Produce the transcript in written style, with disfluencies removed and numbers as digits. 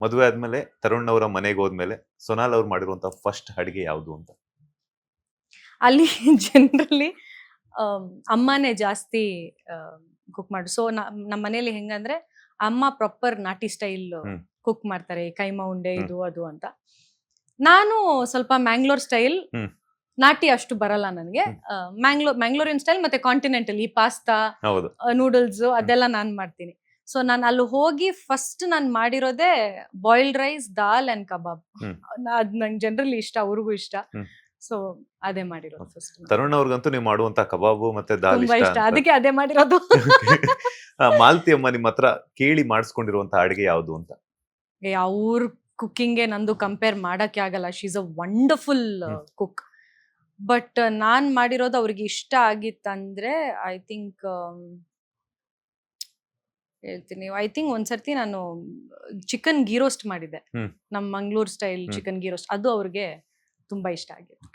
ಮದುವೆ ಆದ್ಮೇಲೆ ತರುಣ್ ಅವರ ಮನೆಗೆ ಹೋದ್ಮೇಲೆ ಸೊನಾಲ್ ಅವ್ರು ಮಾಡಿರುವಂತ ಫಸ್ಟ್ ಅಡಿಗೆ ಯಾವುದು ಅಂತ? ಅಲ್ಲಿ ಜನರಲಿ ಅಮ್ಮನೇ ಜಾಸ್ತಿ ಕುಕ್ ಮಾಡಿ. ಸೊ ನಮ್ಮ ಮನೇಲಿ ಹೆಂಗಂದ್ರೆ ಅಮ್ಮ ಪ್ರಾಪರ್ ನಾಟಿ ಸ್ಟೈಲ್ ಹ್ಮ್. ಕುಕ್ ಮಾಡ್ತಾರೆ, ಕೈಮಾ ಉಂಡೆ ಹ್ಮ್. ಇದು ಅದು ಅಂತ. ನಾನು ಸ್ವಲ್ಪ ಮ್ಯಾಂಗ್ಳೂರ್ ಸ್ಟೈಲ್, ಹ್ಮ್. ನಾಟಿ ಅಷ್ಟು ಬರಲ್ಲ ನನಗೆ. ಮ್ಯಾಂಗ್ಳೂರಿಯನ್ ಸ್ಟೈಲ್ ಮತ್ತೆ ಕಾಂಟಿನೆಂಟಲ್, ಈ ಪಾಸ್ತಾ ಹೌದು. ನೂಡಲ್ಸ್ ಅದೆಲ್ಲ ನಾನ್ ಮಾಡ್ತೀನಿ. ಸೊ ನಾನು ಅಲ್ಲಿ ಹೋಗಿ ಫಸ್ಟ್ ನಾನು ಮಾಡಿರೋದೇ ಬಾಯ್ಲ್ಡ್ ರೈಸ್, ದಾಲ್ ಅಂಡ್ ಕಬಾಬ್. ಹ್ಮ್. ಅದ್ ನಂಗೆ ಜನರಲಿ ಇಷ್ಟ, ಅವ್ರಿಗೂ ಇಷ್ಟ. ಹ್ಮ್. ಸೊ ಅದೇ ಮಾಡಿರೋದು ಫಸ್ಟ್. ತರುಣ್ ಅವ್ರಿಗಂತೂ ನೀವು ಮಾಡುವಂತ ಕಬಾಬು ಮತ್ತೆ ದಾಲ್ ತುಂಬಾ ಇಷ್ಟ ಇಷ್ಟ, ಅಂತ. ಅದಕ್ಕೆ ಅದೇ ಮಾಡಿರೋದು. ಮಾಲತಿ ಅಮ್ಮ ನಿಮ್ಮ ಹತ್ರ ಕೇಳಿ ಮಾಡಿಸ್ಕೊಂಡಿರುವಂತ ಅಡಿಗೆ ಯಾವುದು ಅಂತ? ಅವ್ರ ಕುಕ್ಕಿಂಗ್ಗೆ ನಂದು ಕಂಪೇರ್ ಮಾಡಕ್ಕೆ ಆಗಲ್ಲ. She is a wonderful cook. But ನಾನ್ ಮಾಡಿರೋದು ಅವ್ರಿಗೆ ಇಷ್ಟ ಆಗಿತ್ತಂದ್ರೆ ಐ ಥಿಂಕ್ ಹೇಳ್ತೀನಿ. ಐ ಥಿಂಕ್ ಒಂದ್ಸರ್ತಿ ನಾನು ಚಿಕನ್ ಗೀ ರೋಸ್ಟ್ ಮಾಡಿದ್ದೆ, ಹ್ಮ್. ನಮ್ Mangalore style hmm. Chicken ghee roast. ಅದು ಅವ್ರಿಗೆ ತುಂಬಾ ಇಷ್ಟ ಆಗಿತ್ತು.